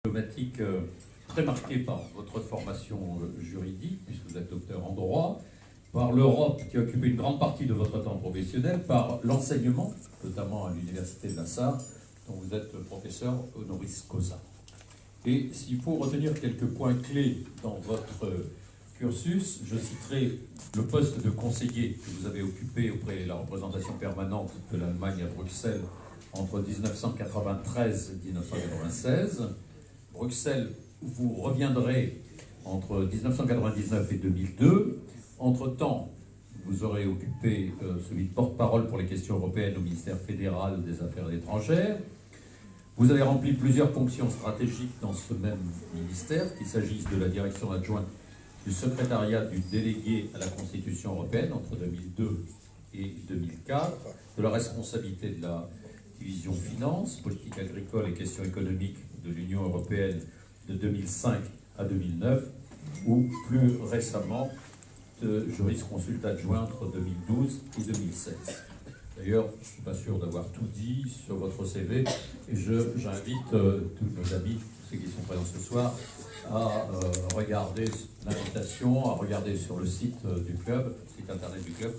Thématique très marquée par votre formation juridique, puisque vous êtes docteur en droit, par l'Europe qui a occupé une grande partie de votre temps professionnel, par l'enseignement, notamment à l'Université de la Sarre, dont vous êtes professeur honoris causa. Et s'il faut retenir quelques points clés dans votre cursus, je citerai le poste de conseiller que vous avez occupé auprès de la représentation permanente de l'Allemagne à Bruxelles entre 1993 et 1996. Bruxelles, vous reviendrez entre 1999 et 2002. Entre-temps, vous aurez occupé celui de porte-parole pour les questions européennes au ministère fédéral des Affaires étrangères. Vous avez rempli plusieurs fonctions stratégiques dans ce même ministère, qu'il s'agisse de la direction adjointe du secrétariat du délégué à la Constitution européenne entre 2002 et 2004, de la responsabilité de la division finance, politique agricole et questions économiques de l'Union européenne de 2005 à 2009, ou plus récemment de jurisconsulte adjoint entre 2012 et 2016. D'ailleurs, je ne suis pas sûr d'avoir tout dit sur votre CV, et j'invite tous nos amis, ceux qui sont présents ce soir, à regarder l'invitation, à regarder sur le site du club, site internet du club,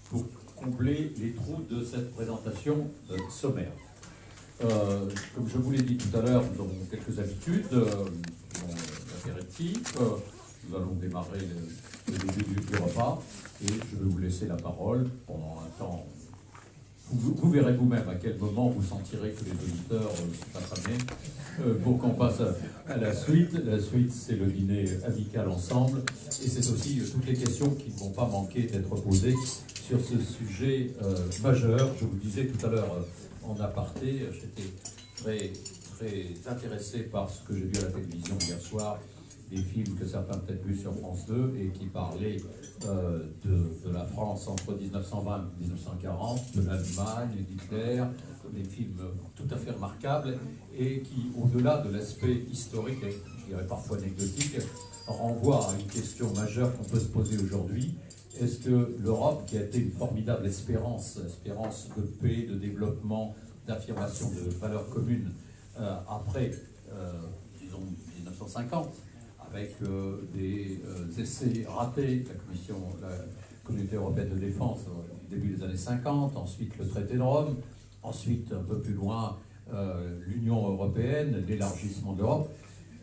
pour combler les trous de cette présentation sommaire. Comme je vous l'ai dit tout à l'heure, nous avons quelques habitudes, l'apéritif, nous allons démarrer le début du repas, et je vais vous laisser la parole pendant un temps. Vous verrez vous-même à quel moment vous sentirez que les auditeurs sont affamés pour qu'on passe à la suite. La suite, c'est le dîner amical ensemble, et c'est aussi toutes les questions qui ne vont pas manquer d'être posées sur ce sujet majeur. Je vous disais tout à l'heure en aparté, j'étais très intéressé par ce que j'ai vu à la télévision hier soir, des films que certains ont peut-être vus sur France 2 et qui parlaient de la France entre 1920 et 1940, de l'Allemagne, d'Hitler, des films tout à fait remarquables et qui, au-delà de l'aspect historique et je dirais parfois anecdotique, renvoient à une question majeure qu'on peut se poser aujourd'hui. Est-ce que l'Europe, qui a été une formidable espérance de paix, de développement, d'affirmation de valeurs communes après, disons, 1950, avec des essais ratés, la Communauté européenne de défense au début des années 50, ensuite le traité de Rome, ensuite un peu plus loin l'Union européenne, l'élargissement de l'Europe.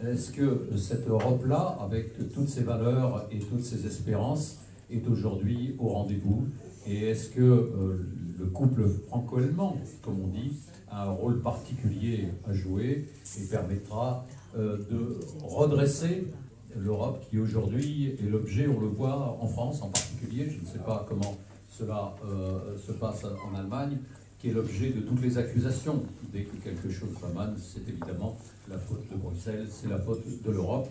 Est-ce que cette Europe-là, avec toutes ses valeurs et toutes ses espérances, est aujourd'hui au rendez-vous? Et est-ce que le couple franco-allemand, comme on dit, a un rôle particulier à jouer et permettra de redresser l'Europe qui aujourd'hui est l'objet, on le voit en France en particulier, je ne sais pas comment cela se passe en Allemagne, qui est l'objet de toutes les accusations. Dès que quelque chose va mal, c'est évidemment la faute de Bruxelles, c'est la faute de l'Europe.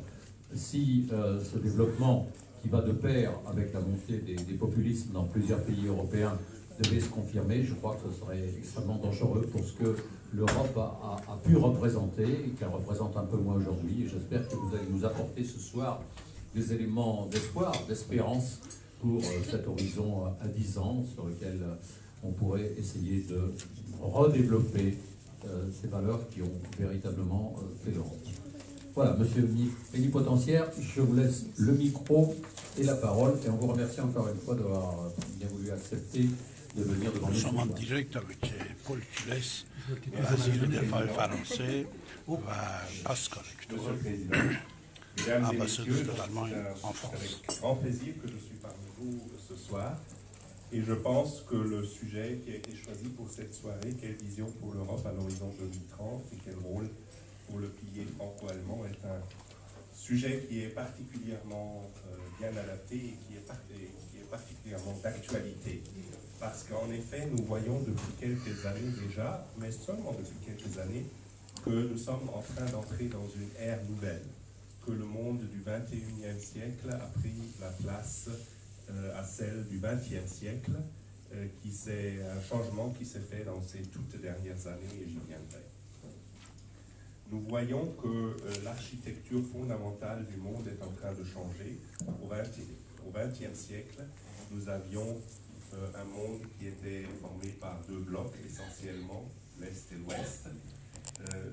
Si ce développement qui va de pair avec la montée des populismes dans plusieurs pays européens devait se confirmer, je crois que ce serait extrêmement dangereux pour ce que l'Europe a pu représenter et qu'elle représente un peu moins aujourd'hui. Et j'espère que vous allez nous apporter ce soir des éléments d'espoir, d'espérance pour cet horizon à 10 ans sur lequel on pourrait essayer de redévelopper ces valeurs qui ont véritablement fait l'Europe. Voilà, monsieur plénipotentiaire, je vous laisse le micro et la parole, et on vous remercie encore une fois d'avoir bien voulu accepter de venir devant nous. Nous sommes en direct avec Paul Tules, asile des Français, passe correcteur, ambassadeur de l'Allemagne en France. C'est avec grand plaisir que je suis parmi vous ce soir. Et je pense que le sujet qui a été choisi pour cette soirée, quelle vision pour l'Europe à l'horizon 2030 et quel rôle pour le pilier franco-allemand, est un sujet qui est particulièrement bien adapté et qui est particulièrement d'actualité. Parce qu'en effet, nous voyons depuis quelques années déjà, mais seulement depuis quelques années, que nous sommes en train d'entrer dans une ère nouvelle, que le monde du 21e siècle a pris la place à celle du 20e siècle, c'est un changement qui s'est fait dans ces toutes dernières années, et j'y viendrai. Nous voyons que l'architecture fondamentale du monde est en train de changer. Au XXe siècle, nous avions un monde qui était formé par deux blocs essentiellement, l'Est et l'Ouest.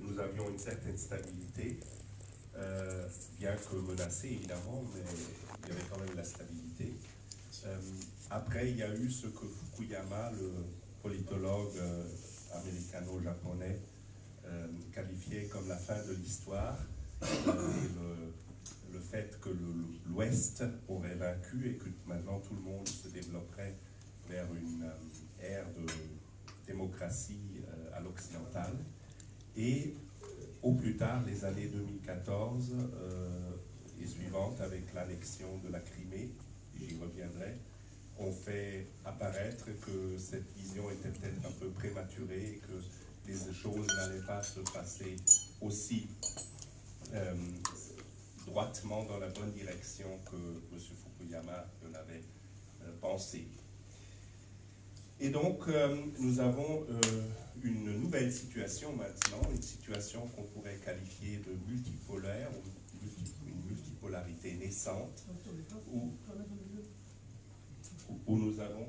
Nous avions une certaine stabilité. bien que menacé évidemment, mais il y avait quand même la stabilité. Après, il y a eu ce que Fukuyama, le politologue américano-japonais, qualifiait comme la fin de l'histoire, le fait que l'Ouest aurait vaincu et que maintenant tout le monde se développerait vers une ère de démocratie à l'occidentale. Et au plus tard, les années 2014 et suivantes, avec l'annexion de la Crimée, j'y reviendrai, ont fait apparaître que cette vision était peut-être un peu prématurée et que les choses n'allaient pas se passer aussi droitement dans la bonne direction que M. Fukuyama en avait pensé. Et donc, nous avons une nouvelle situation maintenant, une situation qu'on pourrait qualifier de multipolaire, une multipolarité naissante, où nous avons...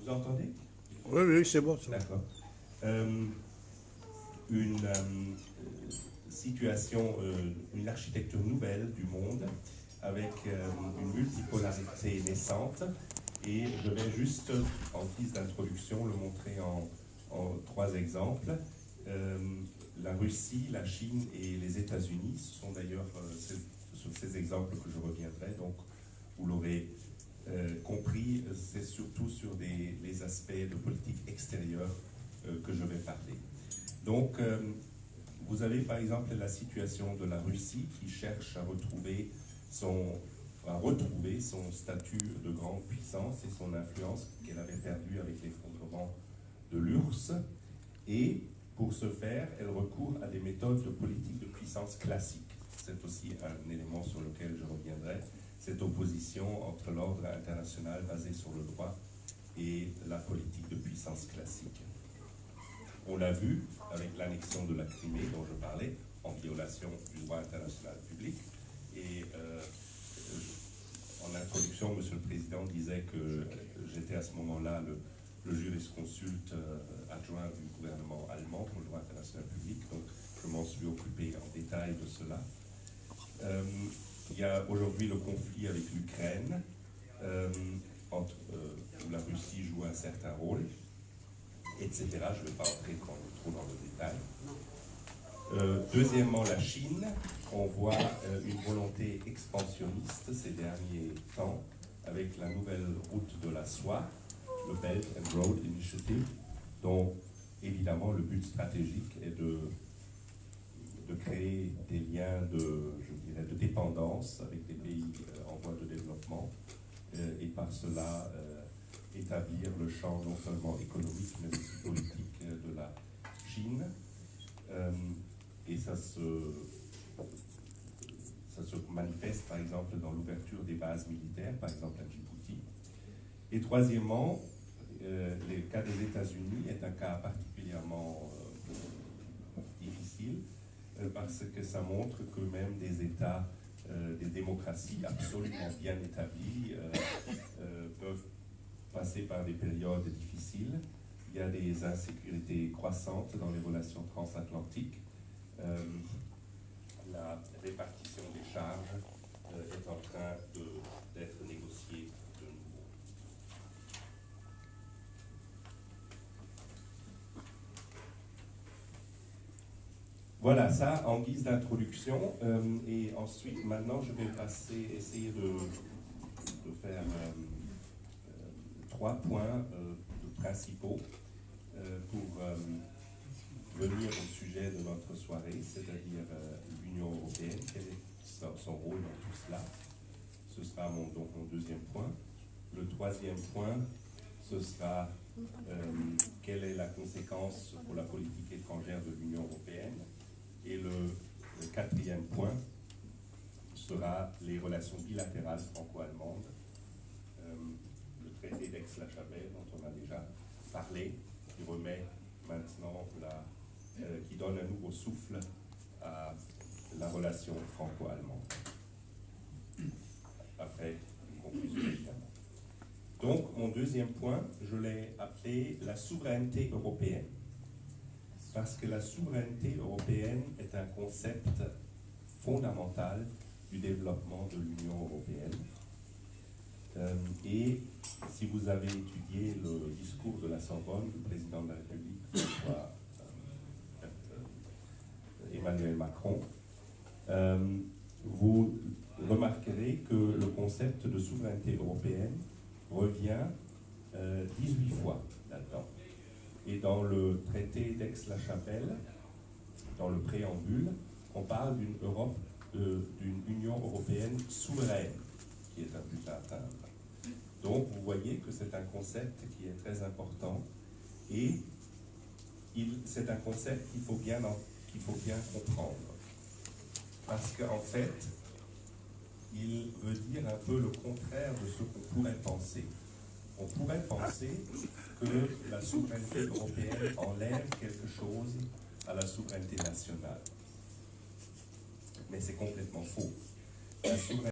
Vous entendez? Oui, oui, c'est bon. D'accord. Une situation, une architecture nouvelle du monde, avec une multipolarité naissante. Et je vais juste, en guise d'introduction, le montrer en 3 exemples. La Russie, la Chine et les États-Unis, ce sont d'ailleurs sur ces exemples que je reviendrai. Donc, vous l'aurez compris, c'est surtout sur les aspects de politique extérieure que je vais parler. Donc, vous avez par exemple la situation de la Russie qui cherche à retrouver son statut de grande puissance et son influence qu'elle avait perdue avec l'effondrement de l'URSS. Et pour ce faire, elle recourt à des méthodes de politique de puissance classique. C'est aussi un élément sur lequel je reviendrai, cette opposition entre l'ordre international basé sur le droit et la politique de puissance classique. On l'a vu avec l'annexion de la Crimée dont je parlais, en violation du droit international public. Et en introduction, M. le Président disait que j'étais à ce moment-là le jurisconsulte adjoint du gouvernement allemand pour le droit international public, donc je m'en suis occupé en détail de cela. Il y a aujourd'hui le conflit avec l'Ukraine, où la Russie joue un certain rôle, etc. Je ne vais pas entrer trop dans le détail. Deuxièmement, la Chine. On voit une volonté expansionniste ces derniers temps avec la nouvelle route de la soie, le Belt and Road Initiative, dont évidemment le but stratégique est de créer des liens de dépendance avec des pays en voie de développement et par cela établir le champ non seulement économique mais aussi politique de la Chine. Et ça se manifeste par exemple dans l'ouverture des bases militaires, par exemple à Djibouti. Et troisièmement, le cas des États-Unis est un cas particulièrement difficile parce que ça montre que même des États, des démocraties absolument bien établies peuvent passer par des périodes difficiles. Il y a des insécurités croissantes dans les relations transatlantiques. La répartition des charges est en train d'être négociée de nouveau. Voilà ça en guise d'introduction. Et ensuite, maintenant, je vais essayer de faire 3 points principaux pour venir au sujet de notre soirée, c'est-à-dire l'Union européenne, quel est son rôle dans tout cela. Ce sera mon deuxième point. Le troisième point, ce sera quelle est la conséquence pour la politique étrangère de l'Union européenne. Et le quatrième point sera les relations bilatérales franco-allemandes, le traité d'Aix-la-Chapelle dont on a déjà parlé, qui remet maintenant qui donne un nouveau souffle à la relation franco-allemande. Après une conclusion évidemment. Donc mon deuxième point, je l'ai appelé la souveraineté européenne. Parce que la souveraineté européenne est un concept fondamentale du développement de l'Union européenne. Et si vous avez étudié le discours de la Sorbonne du président de la République, François Emmanuel Macron, vous remarquerez que le concept de souveraineté européenne revient 18 fois là-dedans. Et dans le traité d'Aix-la-Chapelle, dans le préambule, on parle d'une Europe, d'une Union européenne souveraine, qui est un but à atteindre. Donc vous voyez que c'est un concept qui est très important et c'est un concept qu'il faut bien comprendre. Parce qu'en fait, il veut dire un peu le contraire de ce qu'on pourrait penser. On pourrait penser que la souveraineté européenne enlève quelque chose à la souveraineté nationale. Mais c'est complètement faux. La souveraineté